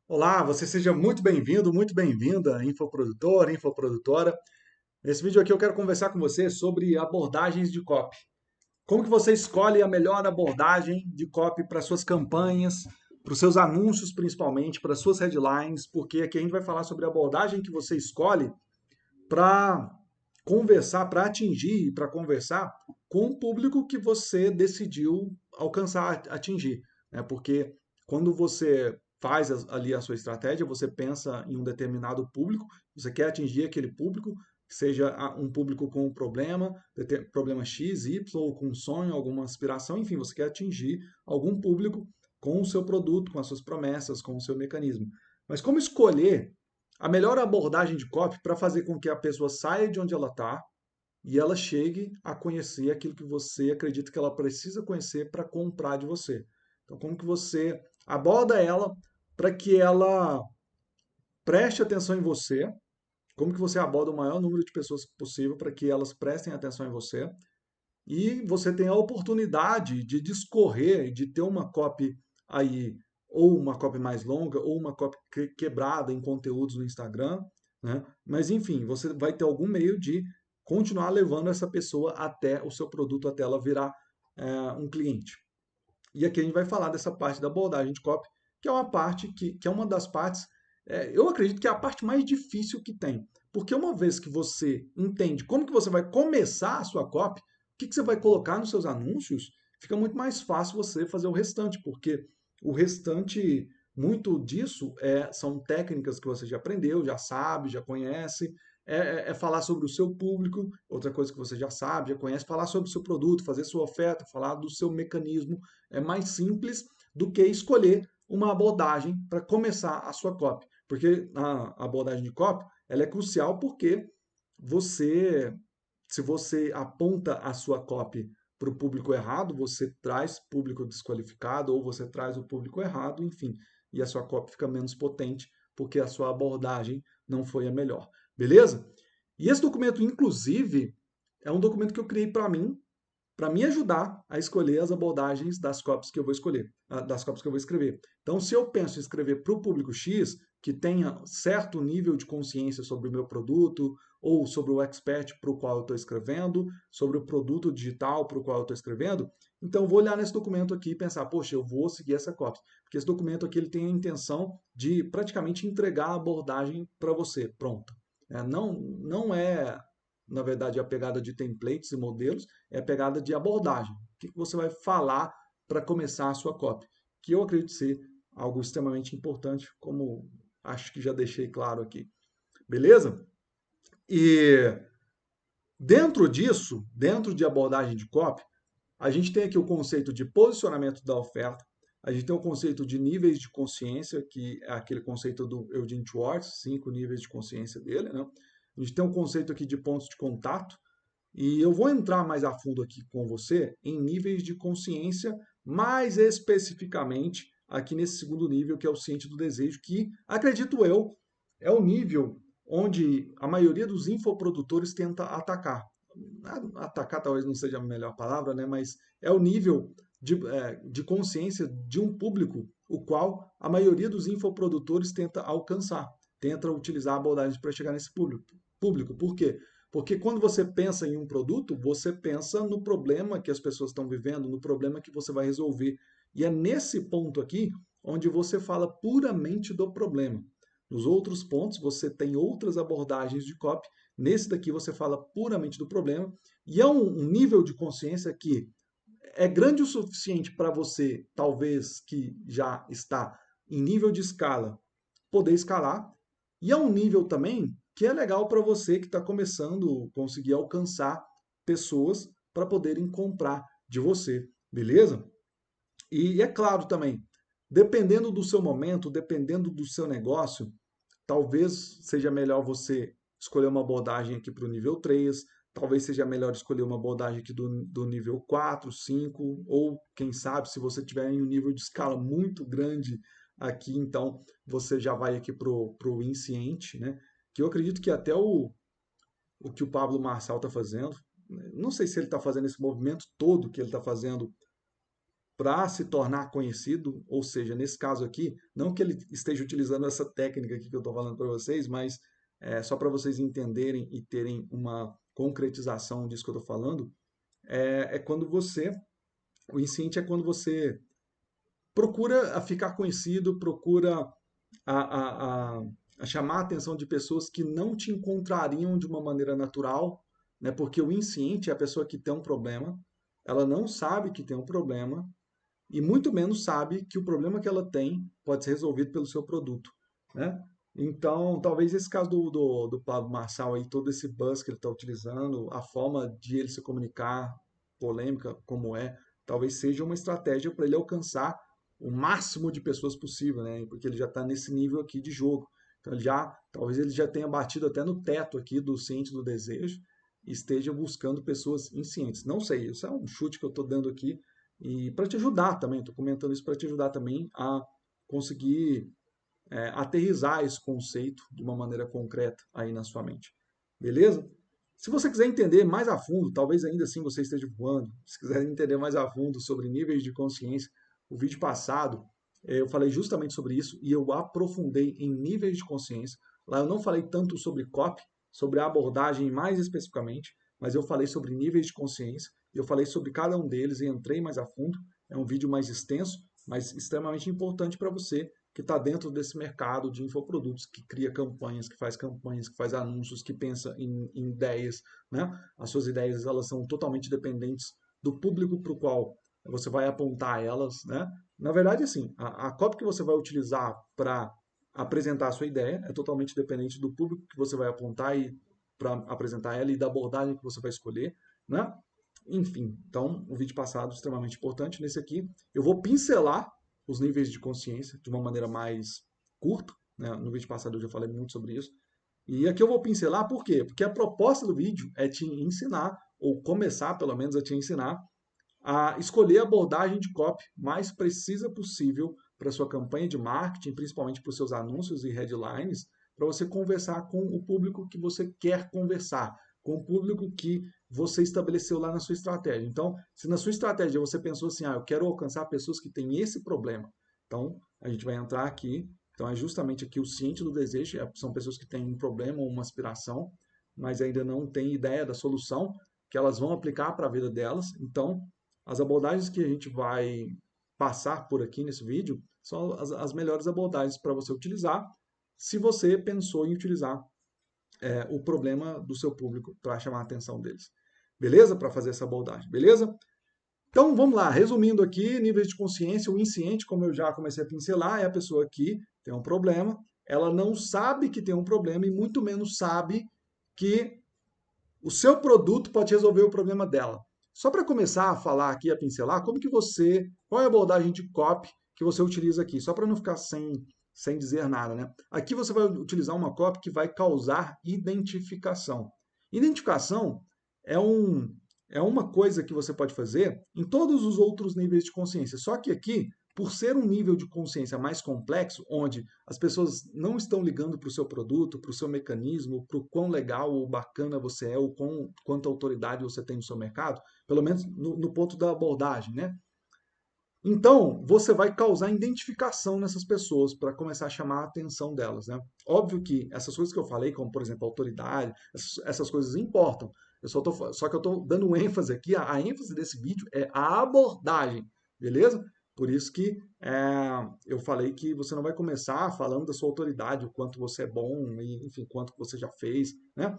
Olá, você seja muito bem-vindo, muito bem-vinda, infoprodutor, infoprodutora. Nesse vídeo aqui eu quero conversar com você sobre abordagens de copy. Como que você escolhe a melhor abordagem de copy para suas campanhas, para os seus anúncios principalmente, para as suas headlines, porque aqui a gente vai falar sobre a abordagem que você escolhe para conversar, para atingir, para conversar com o público que você decidiu alcançar, atingir, né? Porque quando você faz ali a sua estratégia, você pensa em um determinado público, você quer atingir aquele público, seja um público com um problema, problema X, Y, ou com um sonho, alguma aspiração, enfim, você quer atingir algum público com o seu produto, com as suas promessas, com o seu mecanismo. Mas como escolher a melhor abordagem de copy para fazer com que a pessoa saia de onde ela está e ela chegue a conhecer aquilo que você acredita que ela precisa conhecer para comprar de você. Então, como que você aborda ela para que ela preste atenção em você? Como que você aborda o maior número de pessoas possível para que elas prestem atenção em você? E você tem a oportunidade de discorrer, de ter uma copy aí, ou uma copy mais longa, ou uma copy quebrada em conteúdos no Instagram, né? Mas enfim, você vai ter algum meio de continuar levando essa pessoa até o seu produto, até ela virar um cliente. E aqui a gente vai falar dessa parte da abordagem de copy, que é uma parte que é uma das partes, eu acredito que é a parte mais difícil que tem. Porque uma vez que você entende como que você vai começar a sua copy, o que que você vai colocar nos seus anúncios, fica muito mais fácil você fazer o restante, porque o restante, muito disso são técnicas que você já aprendeu, já sabe, já conhece, é falar sobre o seu público, outra coisa que você já sabe, já conhece, falar sobre o seu produto, fazer sua oferta, falar do seu mecanismo, é mais simples do que escolher uma abordagem para começar a sua copy. Porque a abordagem de copy, ela é crucial porque você, se você aponta a sua copy para o público errado, você traz público desqualificado ou você traz o público errado, enfim, e a sua copy fica menos potente porque a sua abordagem não foi a melhor. Beleza? E esse documento, inclusive, é um documento que eu criei para me ajudar a escolher as abordagens das copies que eu vou escolher, das copies que eu vou escrever. Então, se eu penso em escrever para o público X, que tenha certo nível de consciência sobre o meu produto, ou sobre o expert para o qual eu estou escrevendo, sobre o produto digital para o qual eu estou escrevendo, então eu vou olhar nesse documento aqui e pensar, poxa, eu vou seguir essa copy. Porque esse documento aqui ele tem a intenção de praticamente entregar a abordagem para você, pronta. Não é, na verdade, a pegada de templates e modelos, é a pegada de abordagem. O que você vai falar para começar a sua copy? Que eu acredito ser algo extremamente importante, como acho que já deixei claro aqui. Beleza? E dentro disso, dentro de abordagem de copy, a gente tem aqui o conceito de posicionamento da oferta, a gente tem o conceito de níveis de consciência, que é aquele conceito do Eugene Schwartz, 5 níveis de consciência dele, né? A gente tem o conceito aqui de pontos de contato, e eu vou entrar mais a fundo aqui com você em níveis de consciência, mais especificamente aqui nesse segundo nível, que é o ciente do desejo, que, acredito eu, é o nível onde a maioria dos infoprodutores tenta atacar. Atacar talvez não seja a melhor palavra, né? Mas é o nível de consciência de um público o qual a maioria dos infoprodutores tenta alcançar, tenta utilizar abordagens para chegar nesse público. Por quê? Porque quando você pensa em um produto, você pensa no problema que as pessoas estão vivendo, no problema que você vai resolver. E é nesse ponto aqui onde você fala puramente do problema. Nos outros pontos, você tem outras abordagens de copy. Nesse daqui, você fala puramente do problema. E é um nível de consciência que é grande o suficiente para você, talvez que já está em nível de escala, poder escalar. E é um nível também que é legal para você que está começando a conseguir alcançar pessoas para poderem comprar de você, beleza? E é claro também, dependendo do seu momento, dependendo do seu negócio, talvez seja melhor você escolher uma abordagem aqui para o nível 3, talvez seja melhor escolher uma abordagem aqui do nível 4, 5, ou quem sabe, se você tiver em um nível de escala muito grande aqui, então você já vai aqui para o Insciente, né? Que eu acredito que até o que o Pablo Marçal está fazendo, não sei se ele está fazendo esse movimento todo que ele está fazendo para se tornar conhecido, ou seja, nesse caso aqui, não que ele esteja utilizando essa técnica aqui que eu estou falando para vocês, mas só para vocês entenderem e terem uma concretização disso que eu estou falando, quando o insciente é quando você procura a ficar conhecido, procura a, a, a, a chamar a atenção de pessoas que não te encontrariam de uma maneira natural, né? Porque o insciente é a pessoa que tem um problema, ela não sabe que tem um problema, e muito menos sabe que o problema que ela tem pode ser resolvido pelo seu produto, né? Então, talvez esse caso do Pablo Marçal aí, todo esse buzz que ele está utilizando, a forma de ele se comunicar, polêmica como talvez seja uma estratégia para ele alcançar o máximo de pessoas possível, né? Porque ele já está nesse nível aqui de jogo. Então, talvez ele já tenha batido até no teto aqui do ciente do desejo e esteja buscando pessoas inscientes. Não sei, isso é um chute que eu estou dando aqui, e para te ajudar também, estou comentando isso para te ajudar também a conseguir aterrissar esse conceito de uma maneira concreta aí na sua mente. Beleza? Se você quiser entender mais a fundo, talvez ainda assim você esteja voando, se quiser entender mais a fundo sobre níveis de consciência, o vídeo passado eu falei justamente sobre isso e eu aprofundei em níveis de consciência. Lá eu não falei tanto sobre copy, sobre a abordagem mais especificamente, mas eu falei sobre níveis de consciência, eu falei sobre cada um deles e entrei mais a fundo. É um vídeo mais extenso, mas extremamente importante para você que está dentro desse mercado de infoprodutos, que cria campanhas, que faz anúncios, que pensa em ideias, né? As suas ideias elas são totalmente dependentes do público para o qual você vai apontar elas, né? Na verdade, assim, a copy que você vai utilizar para apresentar a sua ideia é totalmente dependente do público que você vai apontar e para apresentar ela e da abordagem que você vai escolher, né? Enfim, então, o vídeo passado extremamente importante. Nesse aqui, eu vou pincelar os níveis de consciência de uma maneira mais curta, né? No vídeo passado eu já falei muito sobre isso. E aqui eu vou pincelar por quê? Porque a proposta do vídeo é te ensinar, ou começar pelo menos a te ensinar, a escolher a abordagem de copy mais precisa possível para sua campanha de marketing, principalmente para os seus anúncios e headlines, para você conversar com o público que você quer conversar, com o público que você estabeleceu lá na sua estratégia. Então, se na sua estratégia você pensou assim, eu quero alcançar pessoas que têm esse problema, então a gente vai entrar aqui. Então, é justamente aqui o ciente do desejo, são pessoas que têm um problema ou uma aspiração, mas ainda não têm ideia da solução que elas vão aplicar para a vida delas. Então, as abordagens que a gente vai passar por aqui nesse vídeo são as melhores abordagens para você utilizar se você pensou em utilizar o problema do seu público para chamar a atenção deles. Beleza? Para fazer essa abordagem. Beleza? Então vamos lá, resumindo aqui, níveis de consciência, o insciente, como eu já comecei a pincelar, é a pessoa que tem um problema, ela não sabe que tem um problema e muito menos sabe que o seu produto pode resolver o problema dela. Só para começar a falar aqui, a pincelar, qual é a abordagem de copy que você utiliza aqui? Só para não ficar sem dizer nada, né? Aqui você vai utilizar uma copy que vai causar identificação. Identificação é uma coisa que você pode fazer em todos os outros níveis de consciência. Só que aqui, por ser um nível de consciência mais complexo, onde as pessoas não estão ligando para o seu produto, para o seu mecanismo, para o quão legal ou bacana você é, ou quanta autoridade você tem no seu mercado, pelo menos no ponto da abordagem, né? Então, você vai causar identificação nessas pessoas para começar a chamar a atenção delas, né? Óbvio que essas coisas que eu falei, como por exemplo autoridade, essas coisas importam. Só que eu estou dando um ênfase aqui, a ênfase desse vídeo é a abordagem, beleza? Por isso que eu falei que você não vai começar falando da sua autoridade, o quanto você é bom, e, enfim, quanto você já fez, né?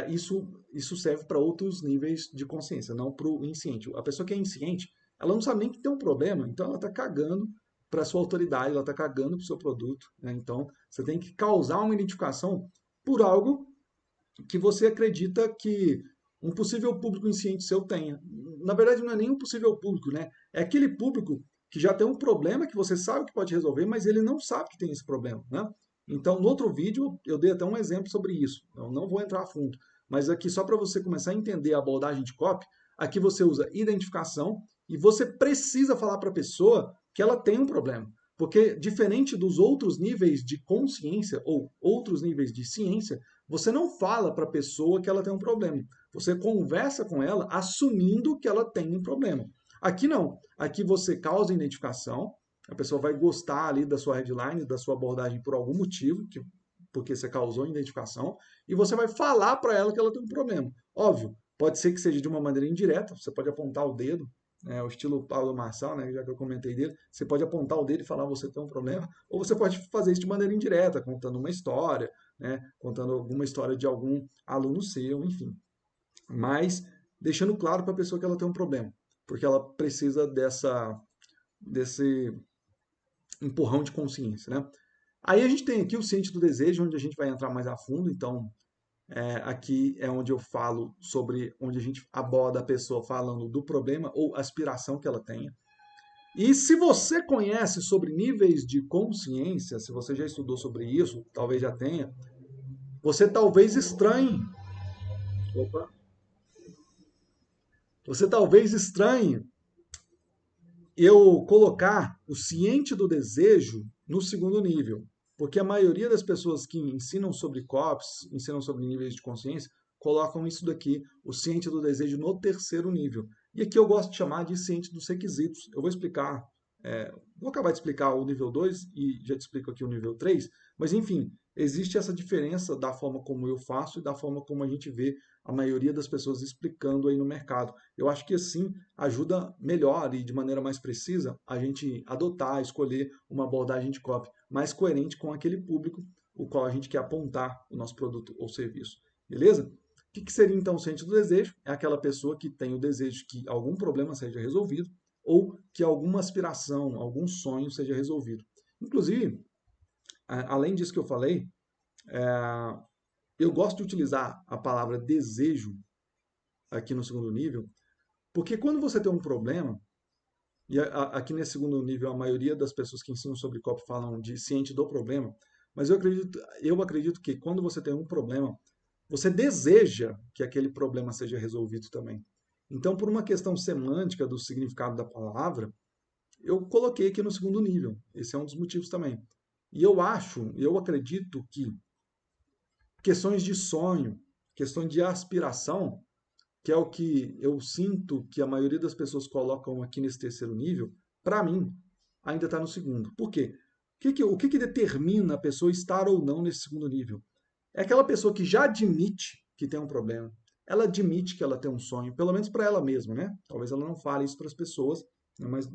Isso serve para outros níveis de consciência, não para o insciente. A pessoa que é insciente, ela não sabe nem que tem um problema, então ela está cagando para a sua autoridade, ela está cagando para o seu produto, né? Então, você tem que causar uma identificação por algo que você acredita que um possível público insciente seu tenha. Na verdade, não é nem um possível público, né? É aquele público que já tem um problema que você sabe que pode resolver, mas ele não sabe que tem esse problema, né? Então, no outro vídeo, eu dei até um exemplo sobre isso. Eu não vou entrar a fundo. Mas aqui, só para você começar a entender a abordagem de copy, aqui você usa identificação e você precisa falar para a pessoa que ela tem um problema. Porque, diferente dos outros níveis de consciência ou outros níveis de ciência, você não fala para a pessoa que ela tem um problema. Você conversa com ela assumindo que ela tem um problema. Aqui não. Aqui você causa identificação, a pessoa vai gostar ali da sua headline, da sua abordagem por algum motivo, porque você causou identificação, e você vai falar para ela que ela tem um problema. Óbvio, pode ser que seja de uma maneira indireta, você pode apontar o dedo, né, o estilo Paulo Marçal, né, já que eu comentei dele, você pode apontar o dedo e falar você tem um problema, ou você pode fazer isso de maneira indireta, contando uma história, né, contando alguma história de algum aluno seu, enfim. Mas deixando claro para a pessoa que ela tem um problema, porque ela precisa desse empurrão de consciência, né? Aí a gente tem aqui o ciente do desejo, onde a gente vai entrar mais a fundo. Então, aqui é onde eu falo sobre, onde a gente aborda a pessoa falando do problema ou aspiração que ela tenha. E se você conhece sobre níveis de consciência, se você já estudou sobre isso, talvez já tenha, você talvez estranhe. Opa! Você talvez estranhe eu colocar o ciente do desejo no segundo nível. Porque a maioria das pessoas que ensinam sobre COPs, ensinam sobre níveis de consciência, colocam isso daqui, o ciente do desejo, no terceiro nível. E aqui eu gosto de chamar de ciente dos requisitos. Eu vou explicar, vou acabar de explicar o nível 2 e já te explico aqui o nível 3, mas enfim, existe essa diferença da forma como eu faço e da forma como a gente vê a maioria das pessoas explicando aí no mercado. Eu acho que assim ajuda melhor e de maneira mais precisa a gente adotar, escolher uma abordagem de copy mais coerente com aquele público o qual a gente quer apontar o nosso produto ou serviço. Beleza? O que seria então o ciente do desejo? É aquela pessoa que tem o desejo que algum problema seja resolvido ou que alguma aspiração, algum sonho seja resolvido. Inclusive, além disso que eu falei, eu gosto de utilizar a palavra desejo aqui no segundo nível, porque quando você tem um problema, e aqui nesse segundo nível, a maioria das pessoas que ensinam sobre copy falam de ciente do problema, mas eu acredito que quando você tem um problema, você deseja que aquele problema seja resolvido também. Então, por uma questão semântica do significado da palavra, eu coloquei aqui no segundo nível. Esse é um dos motivos também. E eu acredito que questões de sonho, questões de aspiração, que é o que eu sinto que a maioria das pessoas colocam aqui nesse terceiro nível, para mim, ainda está no segundo. Por quê? O que determina a pessoa estar ou não nesse segundo nível? É aquela pessoa que já admite que tem um problema. Ela admite que ela tem um sonho, pelo menos para ela mesma, né? Talvez ela não fale isso para as pessoas, né? Mas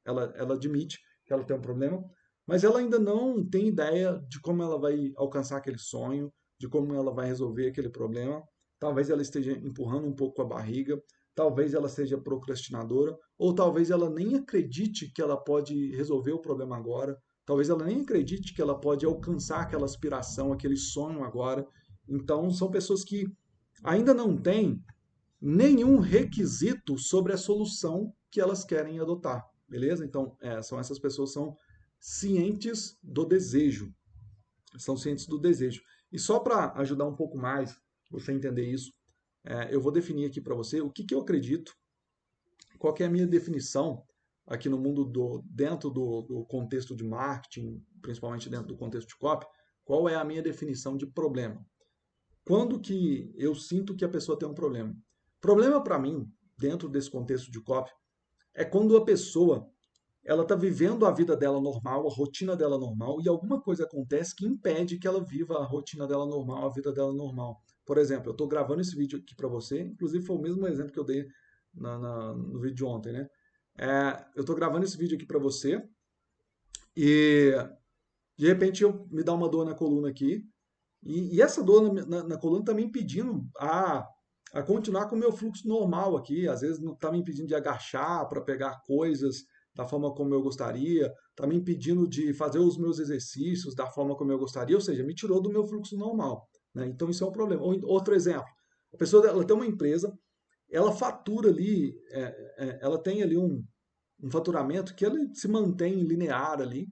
ela admite que ela tem um problema, mas ela ainda não tem ideia de como ela vai alcançar aquele sonho, de como ela vai resolver aquele problema. Talvez ela esteja empurrando um pouco a barriga, talvez ela seja procrastinadora, ou talvez ela nem acredite que ela pode resolver o problema agora, talvez ela nem acredite que ela pode alcançar aquela aspiração, aquele sonho agora. Então, são pessoas que ainda não têm nenhum requisito sobre a solução que elas querem adotar, beleza? Então, são essas pessoas são cientes do desejo, são cientes do desejo. E só para ajudar um pouco mais você entender isso, eu vou definir aqui para você o que eu acredito, qual que é a minha definição aqui no mundo dentro do contexto de marketing, principalmente dentro do contexto de copy, qual é a minha definição de problema. Quando que eu sinto que a pessoa tem um problema? Problema para mim, dentro desse contexto de copy, é quando a pessoa ela está vivendo a vida dela normal, a rotina dela normal, e alguma coisa acontece que impede que ela viva a rotina dela normal, a vida dela normal. Por exemplo, eu estou gravando esse vídeo aqui para você, inclusive foi o mesmo exemplo que eu dei no vídeo de ontem, né? Eu estou gravando esse vídeo aqui para você e de repente me dá uma dor na coluna aqui, e essa dor na coluna está me impedindo a continuar com o meu fluxo normal aqui. Às vezes está me impedindo de agachar para pegar coisas da forma como eu gostaria, está me impedindo de fazer os meus exercícios da forma como eu gostaria, ou seja, me tirou do meu fluxo normal, né? Então isso é um problema. Outro exemplo, a pessoa ela tem uma empresa, ela fatura ali, ela tem ali um faturamento que ele se mantém linear ali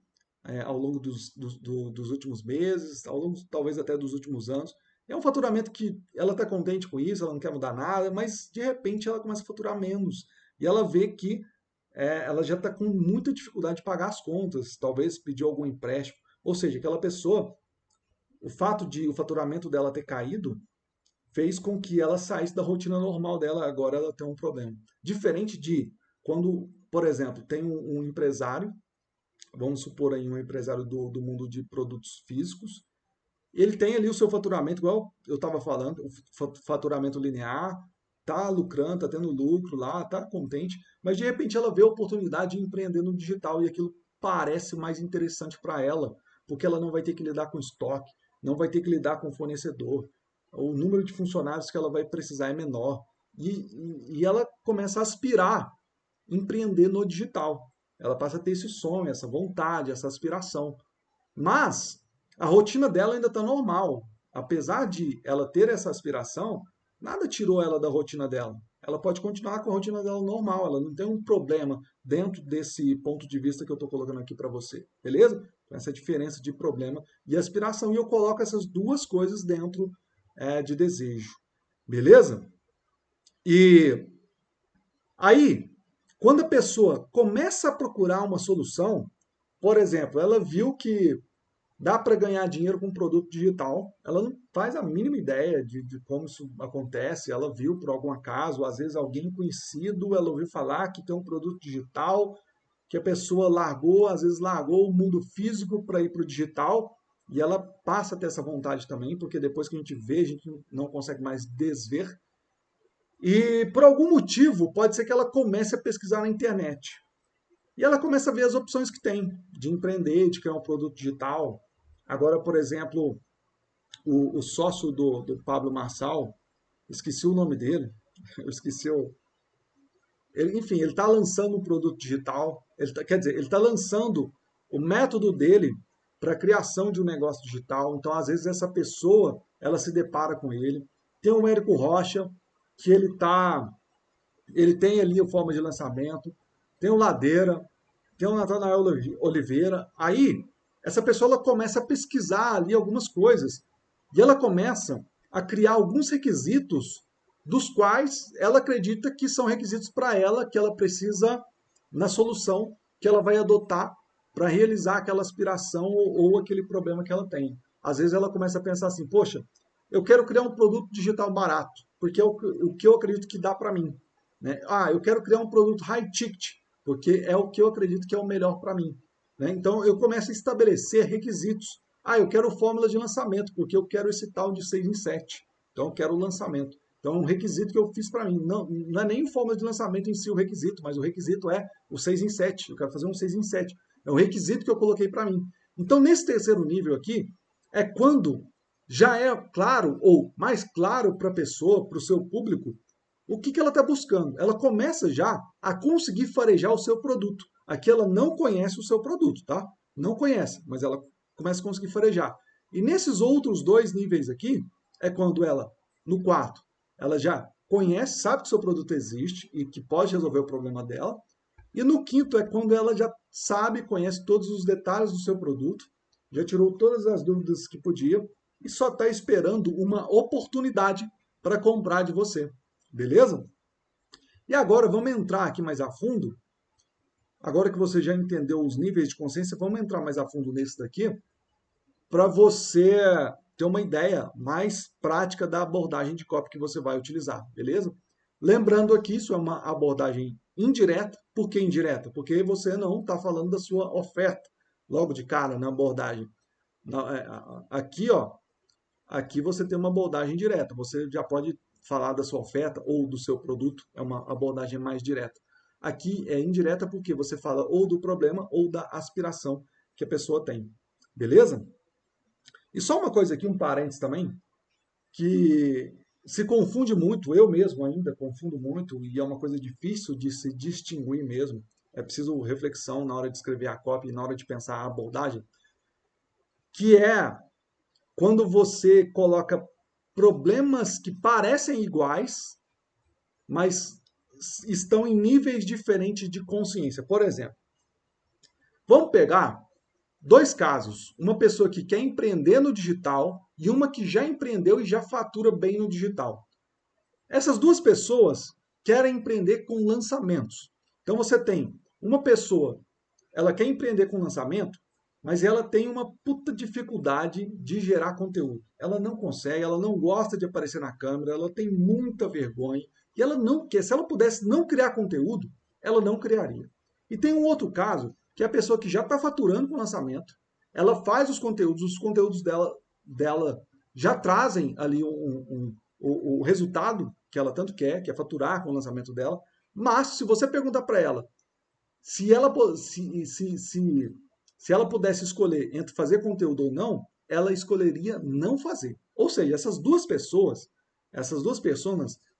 ao longo dos últimos meses, ao longo talvez até dos últimos anos. É um faturamento que ela está contente com isso, ela não quer mudar nada, mas de repente ela começa a faturar menos. E ela vê que ela já está com muita dificuldade de pagar as contas, talvez pedir algum empréstimo. Ou seja, aquela pessoa, o fato de o faturamento dela ter caído fez com que ela saísse da rotina normal dela, agora ela tem um problema. Diferente de quando, por exemplo, tem um empresário, vamos supor aí um empresário do mundo de produtos físicos, ele tem ali o seu faturamento, igual eu estava falando, o faturamento linear, tá lucrando, tá tendo lucro lá, tá contente, mas de repente ela vê a oportunidade de empreender no digital e aquilo parece mais interessante para ela, porque ela não vai ter que lidar com estoque, não vai ter que lidar com fornecedor, o número de funcionários que ela vai precisar é menor, e ela começa a aspirar empreender no digital. Ela passa a ter esse sonho, essa vontade, essa aspiração. Mas a rotina dela ainda está normal. Apesar de ela ter essa aspiração, nada tirou ela da rotina dela. Ela pode continuar com a rotina dela normal, ela não tem um problema dentro desse ponto de vista que eu estou colocando aqui para você, beleza? Essa diferença de problema e aspiração. E eu coloco essas duas coisas dentro de desejo, beleza? E aí, quando a pessoa começa a procurar uma solução, por exemplo, ela viu que dá para ganhar dinheiro com produto digital. Ela não faz a mínima ideia de como isso acontece. Ela viu por algum acaso, às vezes alguém conhecido, ela ouviu falar que tem um produto digital, que a pessoa largou, às vezes largou o mundo físico para ir para o digital, e ela passa a ter essa vontade também, porque depois que a gente vê, a gente não consegue mais desver. E por algum motivo, pode ser que ela comece a pesquisar na internet. E ela começa a ver as opções que tem de empreender, de criar um produto digital. Agora, por exemplo, o sócio do Pablo Marçal, esqueci o nome dele, eu esqueci o. Enfim, ele está lançando um produto digital, quer dizer, ele está lançando o método dele para a criação de um negócio digital. Então, às vezes, essa pessoa ela se depara com ele. Tem o Érico Rocha, que ele tem ali a forma de lançamento, tem o Ladeira, tem o Natanael Oliveira. Aí, essa pessoa ela começa a pesquisar ali algumas coisas e ela começa a criar alguns requisitos dos quais ela acredita que são requisitos para ela, que ela precisa na solução que ela vai adotar para realizar aquela aspiração ou aquele problema que ela tem. Às vezes ela começa a pensar assim, poxa, eu quero criar um produto digital barato, porque é o que eu acredito que dá para mim. Né? Ah, eu quero criar um produto high ticket, porque é o que eu acredito que é o melhor para mim. Né? Então eu começo a estabelecer requisitos. Ah, eu quero fórmula de lançamento, porque eu quero esse tal de 6 em 7. Então eu quero o lançamento. Então é um requisito que eu fiz para mim. Não, não é nem fórmula de lançamento em si o requisito, mas o requisito é o 6 em 7. Eu quero fazer um 6 em 7. É um requisito que eu coloquei para mim. Então nesse terceiro nível aqui, é quando já é claro, ou mais claro para a pessoa, para o seu público, o que ela está buscando. Ela começa já a conseguir farejar o seu produto. Aqui ela não conhece o seu produto, tá? Não conhece, mas ela começa a conseguir farejar. E nesses outros dois níveis aqui, é quando ela, no quarto, ela já conhece, sabe que o seu produto existe e que pode resolver o problema dela. E no quinto é quando ela já sabe, conhece todos os detalhes do seu produto, já tirou todas as dúvidas que podia e só está esperando uma oportunidade para comprar de você. Beleza? E agora vamos entrar aqui mais a fundo. Agora que você já entendeu os níveis de consciência, vamos entrar mais a fundo nesse daqui para você ter uma ideia mais prática da abordagem de copy que você vai utilizar, beleza? Lembrando aqui, isso é uma abordagem indireta. Por que indireta? Porque você não está falando da sua oferta logo de cara na abordagem. Aqui, ó, aqui você tem uma abordagem direta. Você já pode falar da sua oferta ou do seu produto, é uma abordagem mais direta. Aqui é indireta porque você fala ou do problema ou da aspiração que a pessoa tem. Beleza? E só uma coisa aqui, um parênteses também, que se confunde muito, eu mesmo ainda confundo muito, e é uma coisa difícil de se distinguir mesmo. É preciso reflexão na hora de escrever a copy e na hora de pensar a abordagem, que é quando você coloca problemas que parecem iguais, mas estão em níveis diferentes de consciência. Por exemplo, vamos pegar dois casos. Uma pessoa que quer empreender no digital e uma que já empreendeu e já fatura bem no digital. Essas duas pessoas querem empreender com lançamentos. Então você tem uma pessoa, ela quer empreender com lançamento, mas ela tem uma puta dificuldade de gerar conteúdo. Ela não consegue, ela não gosta de aparecer na câmera, ela tem muita vergonha e ela não quer. Se ela pudesse não criar conteúdo, ela não criaria. E tem um outro caso, que é a pessoa que já está faturando com o lançamento, ela faz os conteúdos dela já trazem ali o resultado que ela tanto quer, que é faturar com o lançamento dela, mas se você perguntar para ela se ela, se ela pudesse escolher entre fazer conteúdo ou não, ela escolheria não fazer. Ou seja, essas duas pessoas,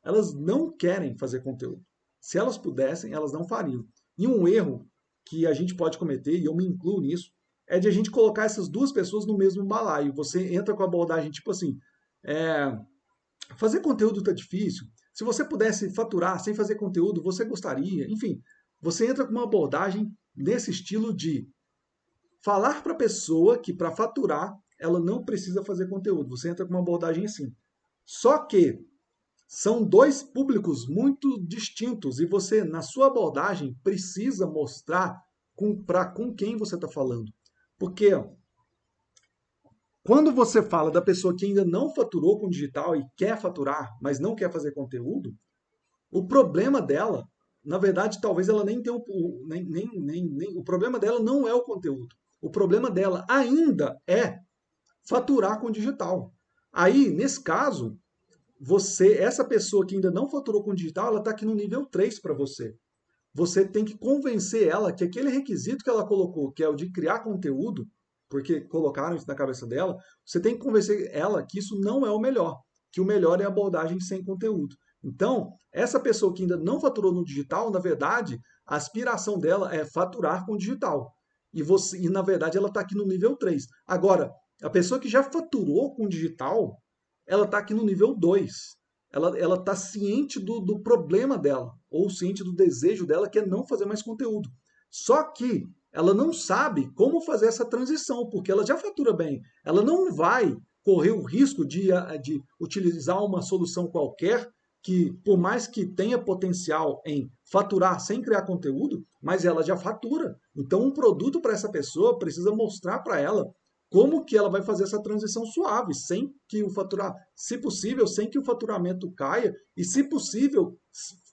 elas não querem fazer conteúdo. Se elas pudessem, elas não fariam. E um erro que a gente pode cometer, e eu me incluo nisso, é de a gente colocar essas duas pessoas no mesmo balaio. Você entra com a abordagem tipo assim, é, fazer conteúdo tá difícil. Se você pudesse faturar sem fazer conteúdo, você gostaria. Enfim, você entra com uma abordagem nesse estilo de falar para a pessoa que para faturar ela não precisa fazer conteúdo. Você entra com uma abordagem assim. Só que são dois públicos muito distintos e você, na sua abordagem, precisa mostrar com quem você está falando. Porque quando você fala da pessoa que ainda não faturou com digital e quer faturar, mas não quer fazer conteúdo, o problema dela, na verdade, talvez ela nem tenha o problema dela não é o conteúdo. O problema dela ainda é faturar com digital. Aí, nesse caso, essa pessoa que ainda não faturou com digital, ela está aqui no nível 3 para você. Você tem que convencer ela que aquele requisito que ela colocou, que é o de criar conteúdo, porque colocaram isso na cabeça dela, você tem que convencer ela que isso não é o melhor, que o melhor é a abordagem sem conteúdo. Então, essa pessoa que ainda não faturou no digital, na verdade, a aspiração dela é faturar com digital. E na verdade, ela está aqui no nível 3. Agora, a pessoa que já faturou com digital, ela está aqui no nível 2. Ela está ciente do problema dela, ou ciente do desejo dela, que é não fazer mais conteúdo. Só que ela não sabe como fazer essa transição, porque ela já fatura bem. Ela não vai correr o risco de utilizar uma solução qualquer que, por mais que tenha potencial em faturar sem criar conteúdo, mas ela já fatura. Então, um produto para essa pessoa precisa mostrar para ela como que ela vai fazer essa transição suave, sem que o faturar, se possível, sem que o faturamento caia e, se possível,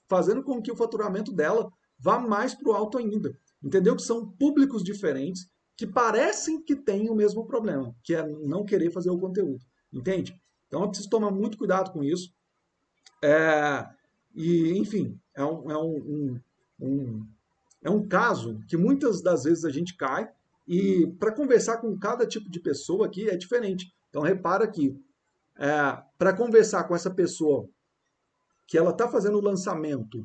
fazendo com que o faturamento dela vá mais para o alto ainda. Entendeu? Que são públicos diferentes que parecem que têm o mesmo problema, que é não querer fazer o conteúdo. Entende? Então eu preciso tomar muito cuidado com isso. Enfim, é um caso que muitas das vezes a gente cai e para conversar com cada tipo de pessoa aqui é diferente. Então repara que para conversar com essa pessoa que ela está fazendo o lançamento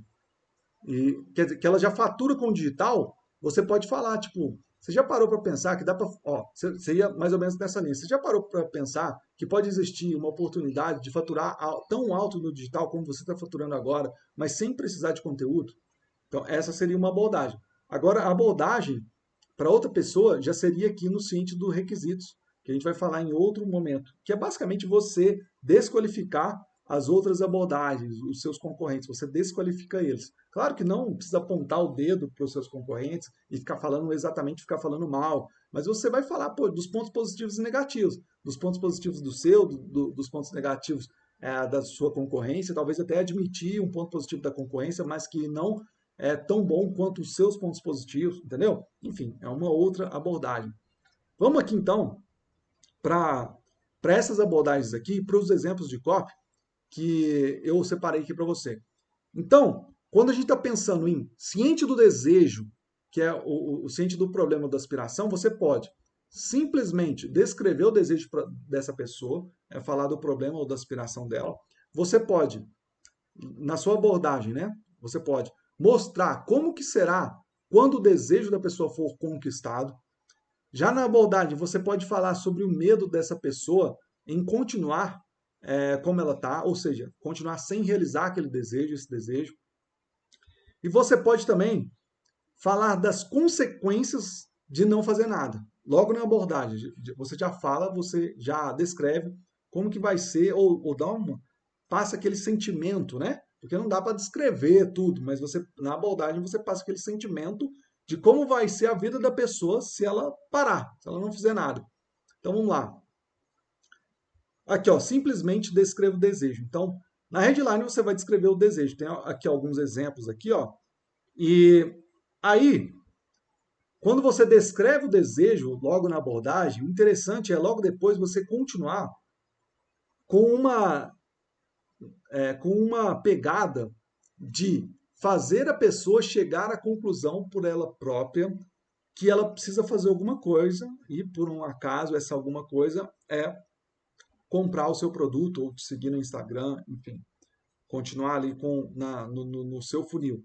e quer dizer, que ela já fatura com o digital, você pode falar, tipo, você já parou para pensar que dá para, ó, você ia mais ou menos nessa linha. Você já parou para pensar que pode existir uma oportunidade de faturar tão alto no digital como você está faturando agora, mas sem precisar de conteúdo? Então, essa seria uma abordagem. Agora, a abordagem para outra pessoa já seria aqui no ciente dos requisitos, que a gente vai falar em outro momento, que é basicamente você desqualificar as outras abordagens, os seus concorrentes, você desqualifica eles. Claro que não precisa apontar o dedo para os seus concorrentes e ficar falando mal, mas você vai falar dos pontos positivos e negativos, dos pontos positivos do seu, dos pontos negativos da sua concorrência, talvez até admitir um ponto positivo da concorrência, mas que não é tão bom quanto os seus pontos positivos, entendeu? Enfim, é uma outra abordagem. Vamos aqui então para essas abordagens aqui, para os exemplos de copy que eu separei aqui para você. Então, quando a gente está pensando em ciente do desejo, que é o ciente do problema da aspiração, você pode simplesmente descrever o desejo dessa pessoa, falar do problema ou da aspiração dela. Você pode, na sua abordagem, né? Você pode mostrar como que será quando o desejo da pessoa for conquistado. Já na abordagem, você pode falar sobre o medo dessa pessoa em continuar como ela está, ou seja, continuar sem realizar aquele desejo, esse desejo. E você pode também falar das consequências de não fazer nada. Logo na abordagem, você já fala, você já descreve como que vai ser, ou passa aquele sentimento, né? Porque não dá para descrever tudo, mas você na abordagem você passa aquele sentimento de como vai ser a vida da pessoa se ela parar, se ela não fizer nada. Então vamos lá. Aqui, ó, simplesmente descreva o desejo. Então, na headline você vai descrever o desejo. Tem aqui alguns exemplos aqui, ó. E aí, quando você descreve o desejo logo na abordagem, o interessante é logo depois você continuar com uma pegada de fazer a pessoa chegar à conclusão por ela própria que ela precisa fazer alguma coisa e, por um acaso, essa alguma coisa é comprar o seu produto ou te seguir no Instagram, enfim, continuar ali no seu funil.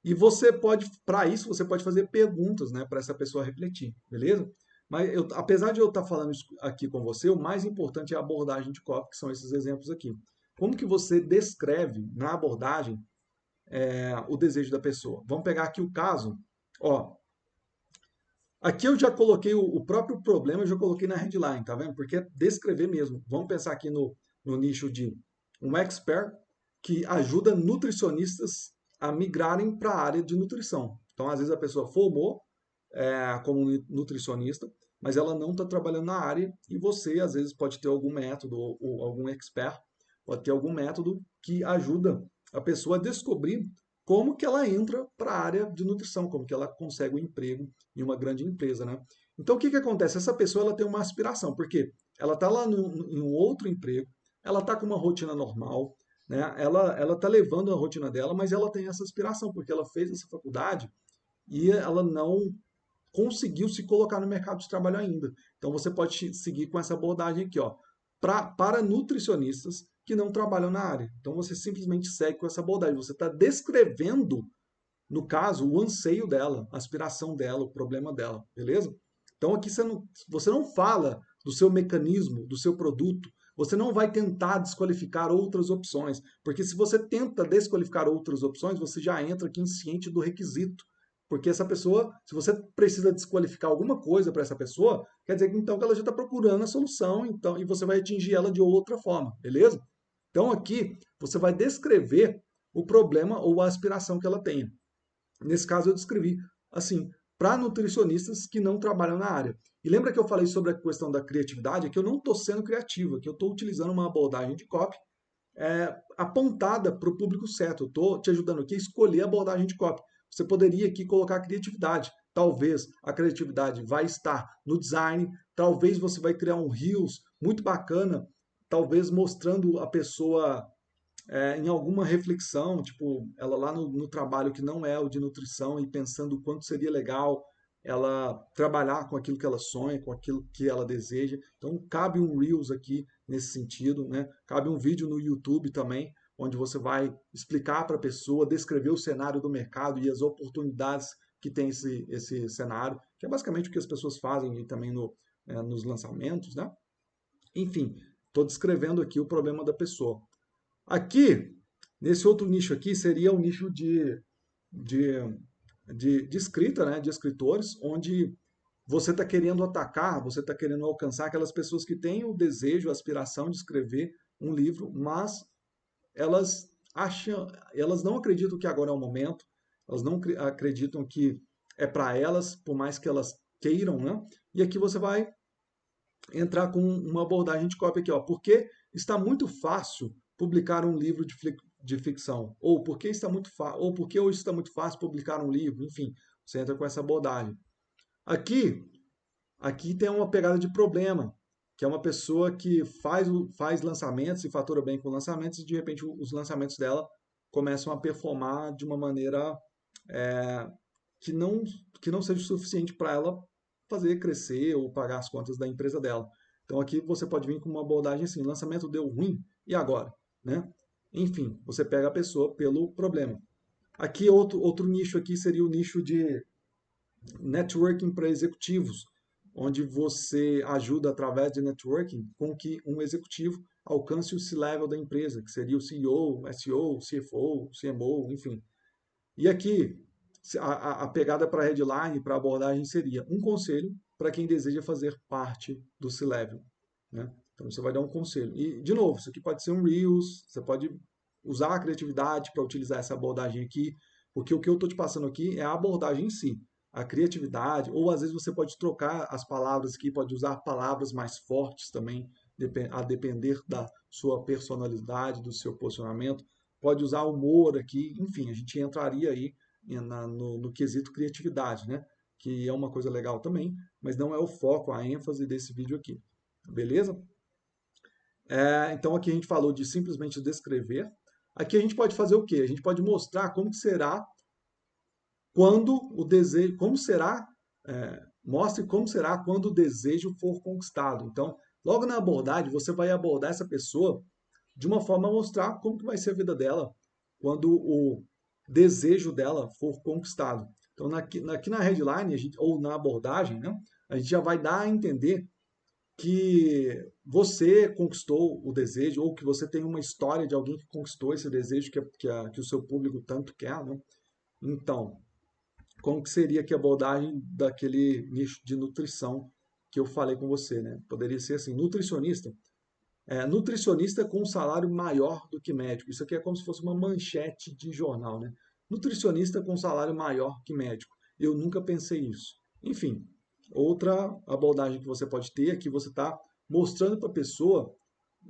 E você pode, para isso, você pode fazer perguntas, né, para essa pessoa refletir, beleza? Mas apesar de eu estar falando isso aqui com você, o mais importante é a abordagem de copy, que são esses exemplos aqui. Como que você descreve na abordagem o desejo da pessoa? Vamos pegar aqui o caso. Ó, aqui eu já coloquei o próprio problema, eu já coloquei na headline, tá vendo? Porque é descrever mesmo. Vamos pensar aqui no nicho de um expert que ajuda nutricionistas a migrarem para a área de nutrição. Então, às vezes a pessoa formou como nutricionista, mas ela não está trabalhando na área e você, às vezes, pode ter algum método ou algum expert, pode ter algum método que ajuda a pessoa a descobrir como que ela entra para a área de nutrição, como que ela consegue um emprego em uma grande empresa, né? Então, o que que acontece? Essa pessoa ela tem uma aspiração, porque ela está lá em um outro emprego, ela está com uma rotina normal, né? Ela está levando a rotina dela, mas ela tem essa aspiração, porque ela fez essa faculdade e ela não conseguiu se colocar no mercado de trabalho ainda. Então você pode seguir com essa abordagem aqui, ó, para nutricionistas que não trabalham na área. Então você simplesmente segue com essa abordagem. Você está descrevendo, no caso, o anseio dela, a aspiração dela, o problema dela, beleza? Então aqui você não fala do seu mecanismo, do seu produto, você não vai tentar desqualificar outras opções, porque se você tenta desqualificar outras opções, você já entra aqui ciente do requisito. Porque essa pessoa, se você precisa desqualificar alguma coisa para essa pessoa, quer dizer que então que ela já está procurando a solução, então, e você vai atingir ela de outra forma, beleza? Então aqui você vai descrever o problema ou a aspiração que ela tenha. Nesse caso, eu descrevi assim, para nutricionistas que não trabalham na área. E lembra que eu falei sobre a questão da criatividade? É que eu não estou sendo criativo, é que eu estou utilizando uma abordagem de copy apontada para o público certo. Eu estou te ajudando aqui a escolher a abordagem de copy. Você poderia aqui colocar criatividade. Talvez a criatividade vai estar no design, talvez você vai criar um Reels muito bacana, talvez mostrando a pessoa em alguma reflexão, tipo, ela lá no trabalho que não é o de nutrição e pensando o quanto seria legal ela trabalhar com aquilo que ela sonha, com aquilo que ela deseja. Então, cabe um Reels aqui nesse sentido, né? Cabe um vídeo no YouTube também, onde você vai explicar para a pessoa, descrever o cenário do mercado e as oportunidades que tem esse cenário, que é basicamente o que as pessoas fazem também nos lançamentos, né? Enfim, estou descrevendo aqui o problema da pessoa. Aqui, nesse outro nicho aqui, seria o nicho de, de escrita, né, de escritores, onde você está querendo atacar, você está querendo alcançar aquelas pessoas que têm o desejo, a aspiração de escrever um livro, mas elas elas não acreditam que agora é o momento, elas não acreditam que é para elas, por mais que elas queiram, né? E aqui você vai entrar com uma abordagem de cópia aqui, ó, porque está muito fácil publicar um livro de ficção, ou porque está muito ou porque hoje está muito fácil publicar um livro, enfim, você entra com essa abordagem. Aqui, aqui tem uma pegada de problema, que é uma pessoa que faz lançamentos e fatura bem com lançamentos e de repente os lançamentos dela começam a performar de uma maneira é, que não, que não seja suficiente para ela fazer crescer ou pagar as contas da empresa dela. Então aqui você pode vir com uma abordagem assim, lançamento deu ruim, e agora? Né? Enfim, você pega a pessoa pelo problema. Aqui outro nicho aqui seria o nicho de networking para executivos, onde você ajuda através de networking com que um executivo alcance o C-level da empresa, que seria o CEO, SEO, CFO, CMO, enfim. E aqui, a pegada para a headline, para a abordagem seria um conselho para quem deseja fazer parte do C-Level. Né? Então você vai dar um conselho. E, de novo, isso aqui pode ser um Reels, você pode usar a criatividade para utilizar essa abordagem aqui, porque o que eu estou te passando aqui é a abordagem em si. A criatividade, ou às vezes você pode trocar as palavras aqui, pode usar palavras mais fortes também, a depender da sua personalidade, do seu posicionamento. pode usar humor aqui, enfim, a gente entraria aí no quesito criatividade, né? Que é uma coisa legal também, mas não é o foco, a ênfase desse vídeo aqui, beleza? Então aqui a gente falou de simplesmente descrever. Aqui a gente pode fazer o quê? A gente pode mostrar como que será quando o desejo, como será, mostre como será quando o desejo for conquistado. Então, logo na abordagem, você vai abordar essa pessoa de uma forma a mostrar como que vai ser a vida dela quando o desejo dela for conquistado. Então, aqui na headline, ou na abordagem, né, a gente já vai dar a entender que você conquistou o desejo, ou que você tem uma história de alguém que conquistou esse desejo que o seu público tanto quer, né? Então, como que seria aqui a abordagem daquele nicho de nutrição que eu falei com você, né? Poderia ser assim, nutricionista com um salário maior do que médico. Isso aqui é como se fosse uma manchete de jornal, né? Nutricionista com um salário maior que médico. Eu nunca pensei isso. Enfim, outra abordagem que você pode ter é que você está mostrando para a pessoa,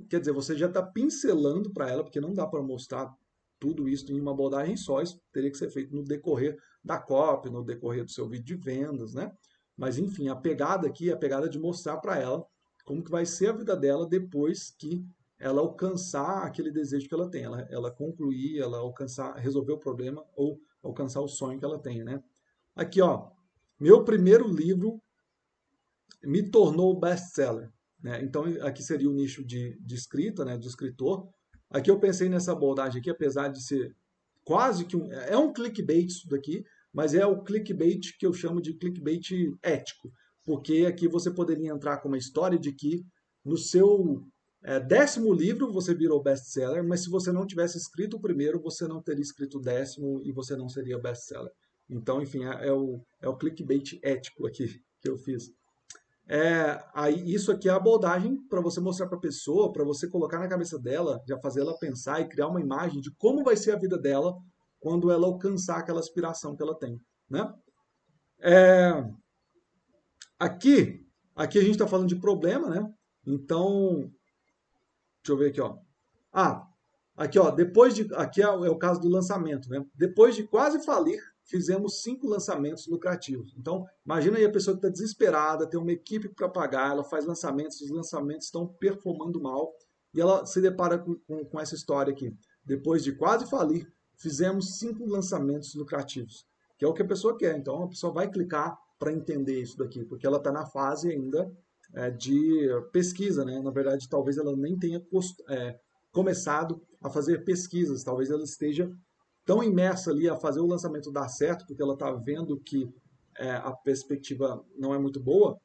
quer dizer, você já está pincelando para ela, porque não dá para mostrar tudo isso em uma abordagem só, isso teria que ser feito no decorrer da copy, no decorrer do seu vídeo de vendas, né? Mas enfim, a pegada aqui é a pegada de mostrar para ela como que vai ser a vida dela depois que ela alcançar aquele desejo que ela tem, ela concluir, ela alcançar, resolver o problema ou alcançar o sonho que ela tem, né? Aqui, ó, meu primeiro livro me tornou best-seller, né? Então, aqui seria o nicho de escrita, né, de escritor. Aqui eu pensei nessa abordagem aqui, apesar de ser quase que é um clickbait isso daqui, mas é o clickbait que eu chamo de clickbait ético, porque aqui você poderia entrar com uma história de que no seu 10º livro você virou best-seller, mas se você não tivesse escrito o primeiro, você não teria escrito o 10º e você não seria best-seller. Então, enfim, é o clickbait ético aqui que eu fiz. Aí isso aqui é a abordagem para você mostrar para a pessoa, para você colocar na cabeça dela, já fazer ela pensar e criar uma imagem de como vai ser a vida dela quando ela alcançar aquela aspiração que ela tem, né? Aqui a gente está falando de problema, né? Então, deixa eu ver aqui, ó. Aqui, ó, aqui é o caso do lançamento, né? Depois de quase falir, fizemos 5 lançamentos lucrativos. Então, imagina aí a pessoa que está desesperada, tem uma equipe para pagar, ela faz lançamentos, os lançamentos estão performando mal, e ela se depara com essa história aqui. Depois de quase falir, fizemos 5 lançamentos lucrativos, que é o que a pessoa quer. Então, a pessoa vai clicar para entender isso daqui, porque ela está na fase ainda de pesquisa, né? Na verdade, talvez ela nem tenha começado a fazer pesquisas, talvez ela esteja tão imersa ali a fazer o lançamento dar certo, porque ela está vendo que a perspectiva não é muito boa,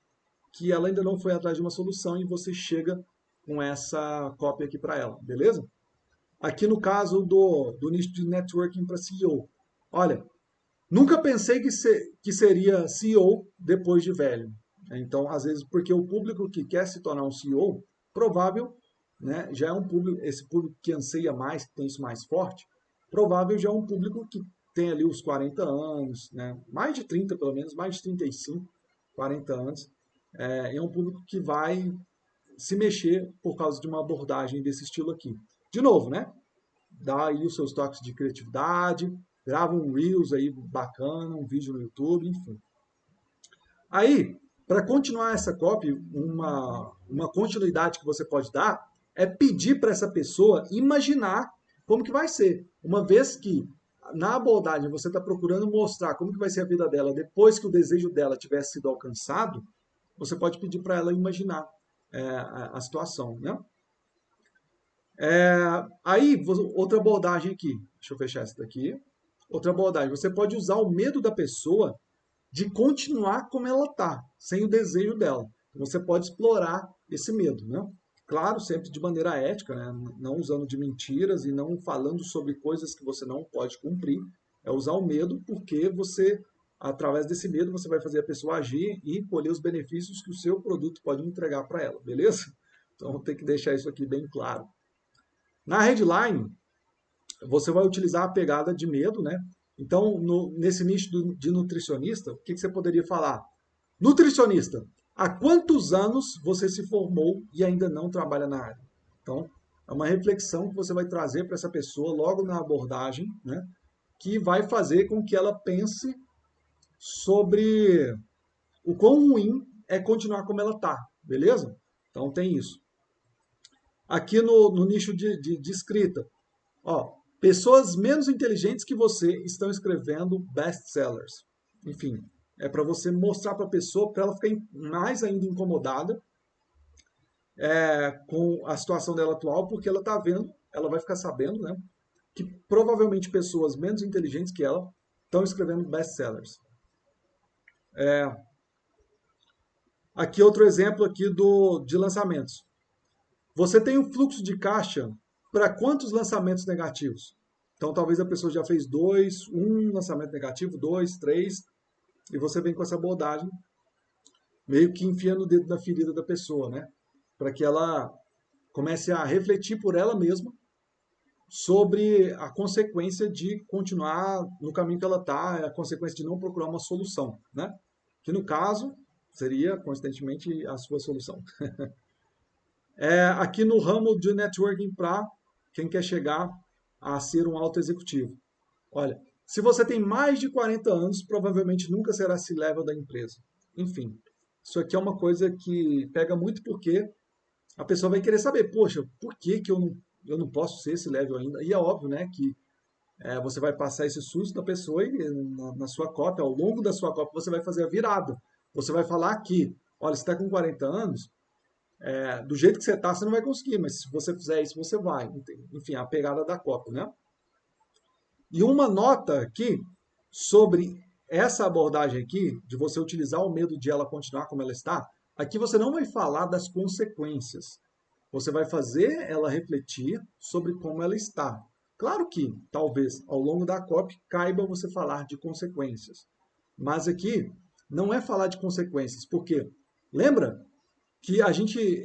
que ela ainda não foi atrás de uma solução e você chega com essa cópia aqui para ela, beleza? Aqui no caso do nicho de networking para CEO. Olha, nunca pensei que seria CEO depois de velho. Então, às vezes, porque o público que quer se tornar um CEO, provável, né, já é um público, esse público que anseia mais, que tem isso mais forte, provável já é um público que tem ali os 40 anos, né, mais de 30 pelo menos, mais de 35, 40 anos. É um público que vai se mexer por causa de uma abordagem desse estilo aqui. De novo, né? Dá aí os seus toques de criatividade, grava um Reels aí bacana, um vídeo no YouTube, enfim. Aí, para continuar essa copy, uma continuidade que você pode dar é pedir para essa pessoa imaginar como que vai ser. Uma vez que na abordagem você está procurando mostrar como que vai ser a vida dela depois que o desejo dela tivesse sido alcançado, você pode pedir para ela imaginar a situação, né? Aí, outra abordagem aqui. Deixa eu fechar essa daqui. Outra abordagem. Você pode usar o medo da pessoa de continuar como ela está, sem o desejo dela. Você pode explorar esse medo, né? Claro, sempre de maneira ética, né? Não usando de mentiras e não falando sobre coisas que você não pode cumprir. É usar o medo porque você, através desse medo, você vai fazer a pessoa agir e colher os benefícios que o seu produto pode entregar para ela, beleza? Então tem que deixar isso aqui bem claro. Na headline, você vai utilizar a pegada de medo, né? Então, nesse nicho de nutricionista, o que você poderia falar? Nutricionista, há quantos anos você se formou e ainda não trabalha na área? Então, É uma reflexão que você vai trazer para essa pessoa logo na abordagem, né? Que vai fazer com que ela pense sobre o quão ruim é continuar como ela está, beleza? Então tem isso. Aqui no nicho de escrita, ó, pessoas menos inteligentes que você estão escrevendo best-sellers. Enfim, é para você mostrar para a pessoa, para ela ficar mais ainda incomodada com a situação dela atual, porque ela está vendo, ela vai ficar sabendo, né, que provavelmente pessoas menos inteligentes que ela estão escrevendo best-sellers. Aqui outro exemplo aqui de lançamentos. Você tem um fluxo de caixa para quantos lançamentos negativos? Então, talvez a pessoa já fez um lançamento negativo, dois, três, e você vem com essa abordagem, meio que enfiando o dedo na ferida da pessoa, né? Para que ela comece a refletir por ela mesma sobre a consequência de continuar no caminho que ela está, a consequência de não procurar uma solução, né? Que no caso seria, coincidentemente, a sua solução. Aqui no ramo de networking para quem quer chegar a ser um alto executivo. Olha, se você tem mais de 40 anos, provavelmente nunca será C-level da empresa. Enfim, isso aqui é uma coisa que pega muito porque a pessoa vai querer saber, poxa, por que, que eu não posso ser esse level ainda? E é óbvio, né, que você vai passar esse susto da pessoa e na sua cópia, ao longo da sua cópia, você vai fazer a virada. Você vai falar aqui, olha, você está com 40 anos, do jeito que você está, você não vai conseguir, mas se você fizer isso, você vai. Enfim, a pegada da cópia, né? E uma nota aqui sobre essa abordagem aqui, de você utilizar o medo de ela continuar como ela está, aqui você não vai falar das consequências. Você vai fazer ela refletir sobre como ela está. Claro que, talvez, ao longo da copy, caiba você falar de consequências. Mas aqui não é falar de consequências, porque lembra que a gente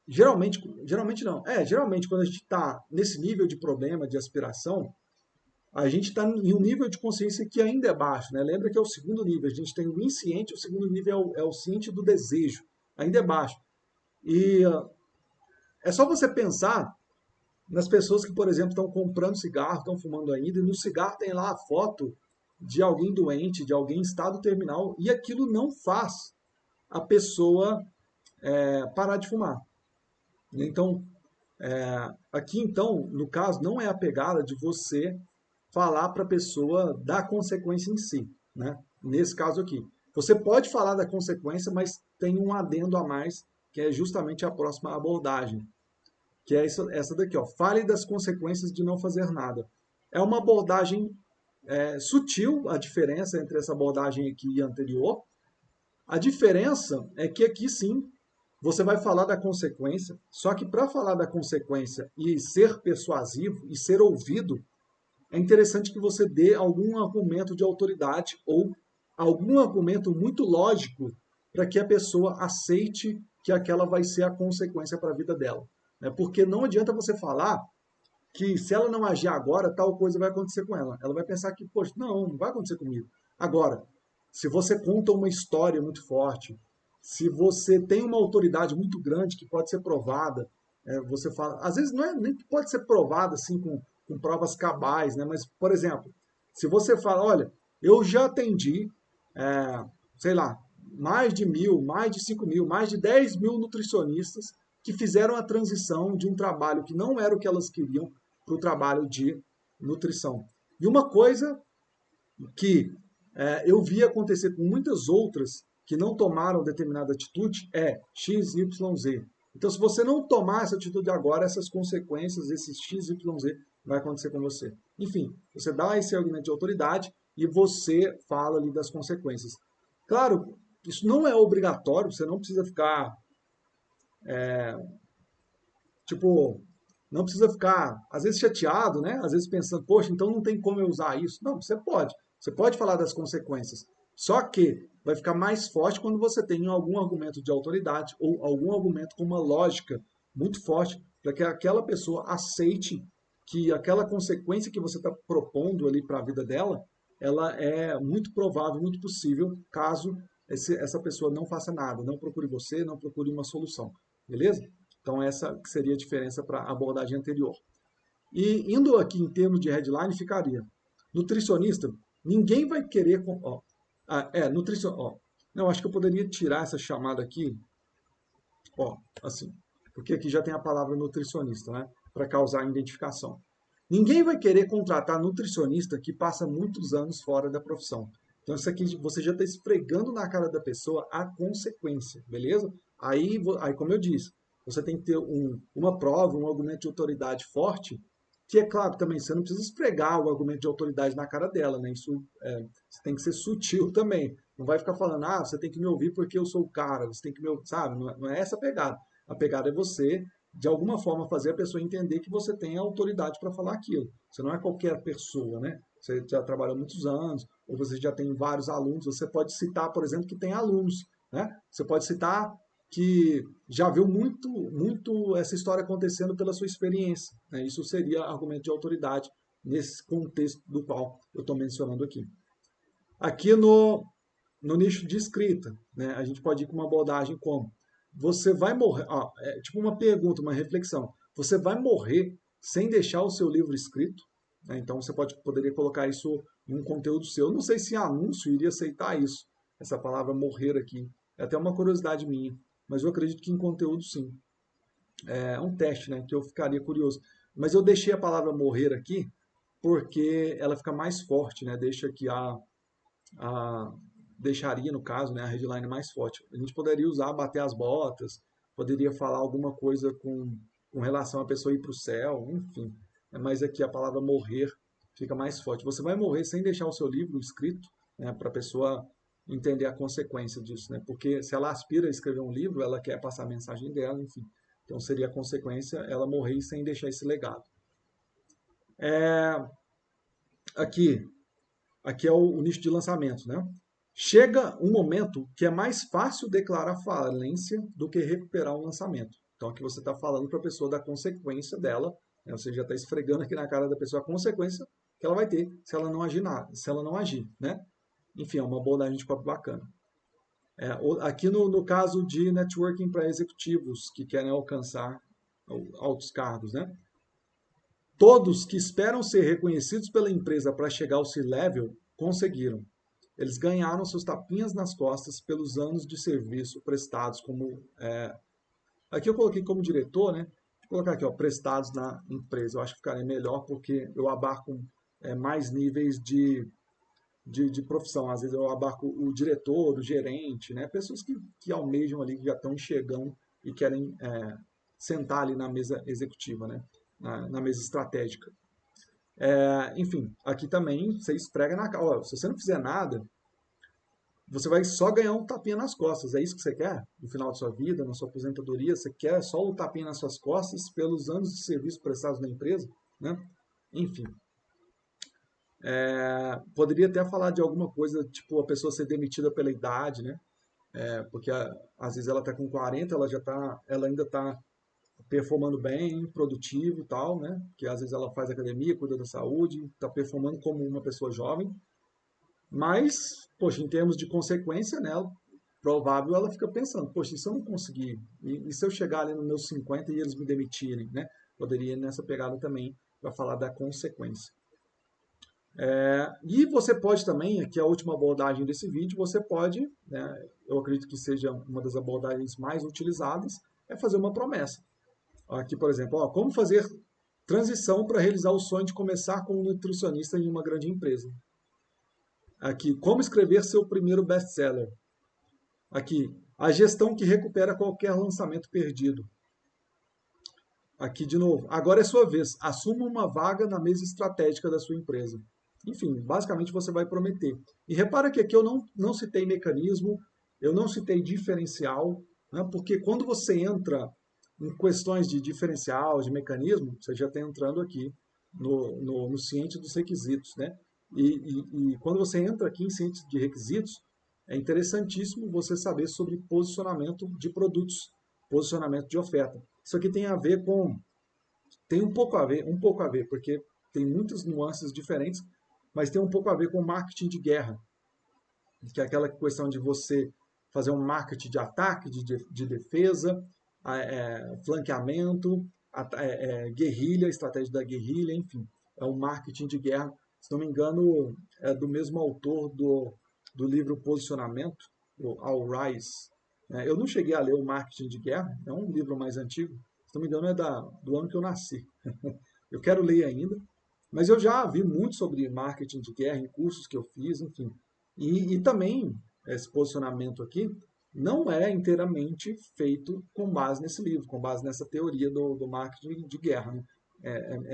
geralmente quando a gente está nesse nível de problema, de aspiração, a gente está em um nível de consciência que ainda é baixo, né? Lembra que é o segundo nível, a gente tem o insciente, o segundo nível é o ciente do desejo, ainda é baixo. E é só você pensar nas pessoas que, por exemplo, estão comprando cigarro, estão fumando ainda, e no cigarro tem lá a foto de alguém doente, de alguém em estado terminal, e aquilo não faz a pessoa parar de fumar. Então, aqui então, no caso, não é a pegada de você falar para a pessoa da consequência em si, né? Nesse caso aqui. Você pode falar da consequência, mas tem um adendo a mais, que é justamente a próxima abordagem, que é essa daqui, ó. Fale das consequências de não fazer nada. É uma abordagem sutil, a diferença entre essa abordagem aqui e a anterior. A diferença é que aqui sim você vai falar da consequência, só que para falar da consequência e ser persuasivo e ser ouvido, é interessante que você dê algum argumento de autoridade ou algum argumento muito lógico para que a pessoa aceite que aquela vai ser a consequência para a vida dela. Né? Porque não adianta você falar que se ela não agir agora, tal coisa vai acontecer com ela. Ela vai pensar que, poxa, não vai acontecer comigo. Agora, se você conta uma história muito forte, se você tem uma autoridade muito grande que pode ser provada, você fala, às vezes não é nem que pode ser provada assim com provas cabais, né? Mas, por exemplo, se você fala, olha, eu já atendi, sei lá, mais de 1.000, mais de 5.000, mais de 10.000 nutricionistas que fizeram a transição de um trabalho que não era o que elas queriam para o trabalho de nutrição. E uma coisa que eu vi acontecer com muitas outras que não tomaram determinada atitude é X, Y, Z. Então, se você não tomar essa atitude agora, essas consequências, esses X, Y, Z, vai acontecer com você. Enfim, você dá esse argumento de autoridade e você fala ali das consequências. Claro, isso não é obrigatório, você não precisa ficar tipo, não precisa ficar, às vezes, chateado, né? Às vezes pensando, poxa, então não tem como eu usar isso. Não, você pode. Você pode falar das consequências. Só que vai ficar mais forte quando você tem algum argumento de autoridade ou algum argumento com uma lógica muito forte para que aquela pessoa aceite que aquela consequência que você está propondo ali para a vida dela, ela é muito provável, muito possível, caso essa pessoa não faça nada, não procure você, não procure uma solução. Beleza? Então, essa que seria a diferença para a abordagem anterior. E indo aqui em termos de headline, ficaria: nutricionista, ninguém vai querer. Ó, nutricionista. Ó, não, acho que eu poderia tirar essa chamada aqui, ó, assim, porque aqui já tem a palavra nutricionista, né? Para causar identificação. Ninguém vai querer contratar nutricionista que passa muitos anos fora da profissão. Então, isso aqui você já está esfregando na cara da pessoa a consequência, beleza? Aí, como eu disse, você tem que ter uma prova, um argumento de autoridade forte, que é claro também, você não precisa esfregar o argumento de autoridade na cara dela, né? Isso você tem que ser sutil também. Não vai ficar falando, você tem que me ouvir porque eu sou o cara, você tem que me ouvir, sabe? Não é essa a pegada. A pegada é você de alguma forma fazer a pessoa entender que você tem autoridade para falar aquilo. Você não é qualquer pessoa, né? Você já trabalhou muitos anos, ou você já tem vários alunos. Você pode citar, por exemplo, que tem alunos, né? Você pode citar que já viu muito essa história acontecendo pela sua experiência, né? Isso seria argumento de autoridade nesse contexto do qual eu estou mencionando aqui. Aqui no nicho de escrita, né? A gente pode ir com uma abordagem como: você vai morrer, é tipo uma pergunta, uma reflexão. Você vai morrer sem deixar o seu livro escrito? Né? Então você poderia colocar isso em um conteúdo seu. Não sei se anúncio iria aceitar isso, essa palavra morrer aqui. É até uma curiosidade minha, mas eu acredito que em conteúdo sim. É um teste, né? Que eu ficaria curioso. Mas eu deixei a palavra morrer aqui porque ela fica mais forte, né? Deixa aqui a deixaria, no caso, né, a headline mais forte. A gente poderia usar bater as botas, poderia falar alguma coisa com relação à pessoa ir para o céu, enfim. Mas aqui a palavra morrer fica mais forte. Você vai morrer sem deixar o seu livro escrito, né, para a pessoa entender a consequência disso, né? Porque se ela aspira a escrever um livro, ela quer passar a mensagem dela, enfim. Então seria a consequência ela morrer sem deixar esse legado. Aqui, aqui é o nicho de lançamento, né? Chega um momento que é mais fácil declarar falência do que recuperar um lançamento. Então aqui você está falando para a pessoa da consequência dela, né? Você já está esfregando aqui na cara da pessoa a consequência que ela vai ter se ela não agir nada, se ela não agir, né? Enfim, é uma abordagem de copy bacana. Aqui no caso de networking para executivos que querem alcançar altos cargos, né? Todos que esperam ser reconhecidos pela empresa para chegar ao C-Level conseguiram. Eles ganharam seus tapinhas nas costas pelos anos de serviço prestados como... aqui eu coloquei como diretor, né? Vou colocar aqui, ó, prestados na empresa. Eu acho que ficaria melhor porque eu abarco mais níveis de profissão. Às vezes eu abarco o diretor, o gerente, né? Pessoas que almejam ali, que já estão enxergando e querem sentar ali na mesa executiva, né? Na mesa estratégica. Enfim, aqui também você esfrega na cara. Se você não fizer nada, você vai só ganhar um tapinha nas costas. É isso que você quer no final da sua vida, na sua aposentadoria? Você quer só o tapinha nas suas costas pelos anos de serviço prestados na empresa? Né? Enfim. Poderia até falar de alguma coisa, tipo a pessoa ser demitida pela idade, né? Porque às vezes ela está com 40, ela ainda está performando bem, produtivo e tal, né? Que às vezes ela faz academia, cuida da saúde, está performando como uma pessoa jovem. Mas, poxa, em termos de consequência, né? Provável ela fica pensando, poxa, e se eu não conseguir? E se eu chegar ali nos meus 50 e eles me demitirem, né? Poderia ir nessa pegada também para falar da consequência. E você pode também, aqui é a última abordagem desse vídeo, você pode, né, eu acredito que seja uma das abordagens mais utilizadas, é fazer uma promessa. Aqui, por exemplo, como fazer transição para realizar o sonho de começar como nutricionista em uma grande empresa. Aqui, como escrever seu primeiro best-seller. Aqui, a gestão que recupera qualquer lançamento perdido. Aqui, de novo, agora é sua vez. Assuma uma vaga na mesa estratégica da sua empresa. Enfim, basicamente você vai prometer. E repara que aqui eu não citei mecanismo, eu não citei diferencial, né? Porque quando você entra em questões de diferencial, de mecanismo, você já está entrando aqui no ciente dos requisitos, né? E quando você entra aqui em ciente de requisitos, é interessantíssimo você saber sobre posicionamento de produtos, posicionamento de oferta. Isso aqui tem a ver com, tem um pouco a ver, porque tem muitas nuances diferentes, mas tem um pouco a ver com marketing de guerra, que é aquela questão de você fazer um marketing de ataque, de defesa. flanqueamento, guerrilha, estratégia da guerrilha, enfim, é um marketing de guerra. Se não me engano, é do mesmo autor do livro Posicionamento, o Al Rise. Eu não cheguei a ler o Marketing de Guerra, é um livro mais antigo, se não me engano é do ano que eu nasci. Eu quero ler ainda, mas eu já vi muito sobre marketing de guerra em cursos que eu fiz, enfim. E também, esse posicionamento aqui não é inteiramente feito com base nesse livro, com base nessa teoria do marketing de guerra, né?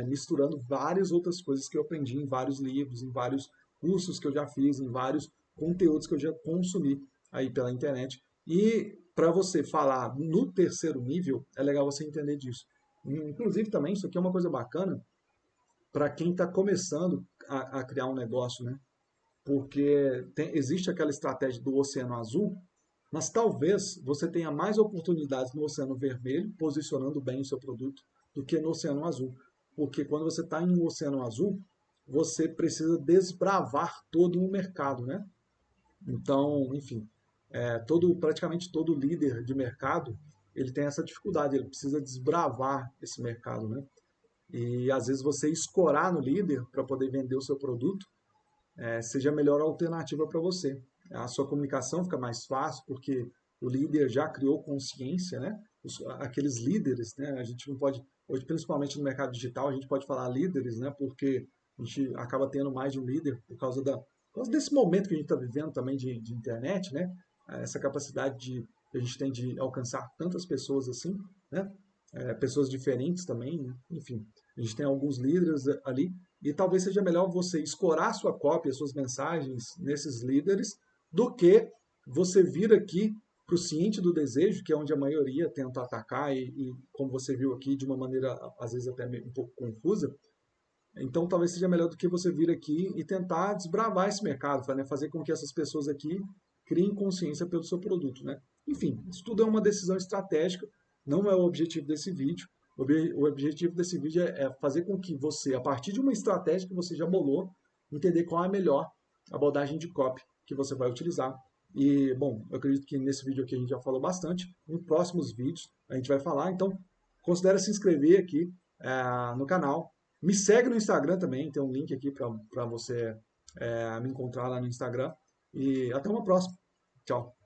Misturando várias outras coisas que eu aprendi em vários livros, em vários cursos que eu já fiz, em vários conteúdos que eu já consumi aí pela internet. E para você falar no terceiro nível, é legal você entender disso. Inclusive também, isso aqui é uma coisa bacana para quem está começando a criar um negócio, né? Porque existe aquela estratégia do Oceano Azul, mas talvez você tenha mais oportunidades no Oceano Vermelho, posicionando bem o seu produto, do que no Oceano Azul. Porque quando você está em um Oceano Azul, você precisa desbravar todo um mercado, né? Então, enfim, praticamente todo líder de mercado, ele tem essa dificuldade, ele precisa desbravar esse mercado, né? E às vezes você escorar no líder para poder vender o seu produto seja a melhor alternativa para você. A sua comunicação fica mais fácil porque o líder já criou consciência, né? Aqueles líderes, né? A gente não pode, hoje principalmente no mercado digital, a gente pode falar líderes, né? Porque a gente acaba tendo mais de um líder por causa desse momento que a gente está vivendo também de internet, né? Essa capacidade que a gente tem de alcançar tantas pessoas assim, né? Pessoas diferentes também, né? Enfim, a gente tem alguns líderes ali e talvez seja melhor você escorar sua cópia, suas mensagens nesses líderes, do que você vir aqui para o ciente do desejo, que é onde a maioria tenta atacar, como você viu aqui, de uma maneira às vezes até um pouco confusa. Então talvez seja melhor do que você vir aqui e tentar desbravar esse mercado, né? Fazer com que essas pessoas aqui criem consciência pelo seu produto, né? Enfim, isso tudo é uma decisão estratégica, não é o objetivo desse vídeo. O objetivo desse vídeo é fazer com que você, a partir de uma estratégia que você já bolou, entender qual é a melhor abordagem de copy que você vai utilizar. E, bom, eu acredito que nesse vídeo aqui a gente já falou bastante. Em próximos vídeos a gente vai falar. Então, considere se inscrever aqui no canal. Me segue no Instagram também, tem um link aqui para você me encontrar lá no Instagram. E até uma próxima. Tchau.